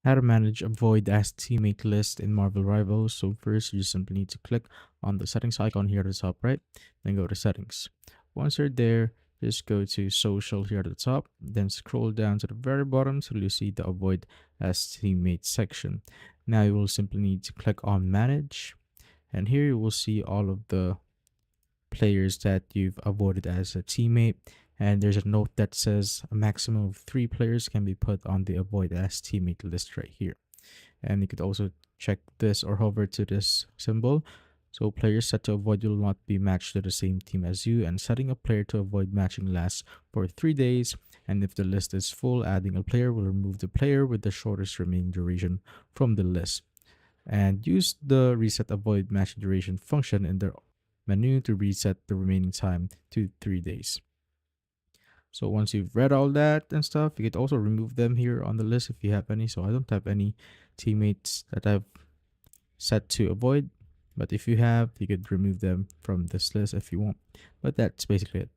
How to manage avoid as teammate list in Marvel Rivals. So first, you simply need to click on the settings icon here at the top right, then go to settings. Once you're there, just go to social here at the top, then scroll down to the very bottom so you see the avoid as teammate section. Now you will simply need to click on manage, and here you will see all of the players that you've avoided as a teammate, and there's a note that says a maximum of 3 players can be put on the avoid as teammate list right here. And you could also check this or hover to this symbol. So players set to avoid will not be matched to the same team as you, and setting a player to avoid matching lasts for 3 days. And if the list is full, adding a player will remove the player with the shortest remaining duration from the list. And use the reset avoid match duration function in the menu to reset the remaining time to 3 days. So once you've read all that and stuff, you could also remove them here on the list if you have any. So I don't have any teammates that I've set to avoid, but if you have, you could remove them from this list if you want. But that's basically it.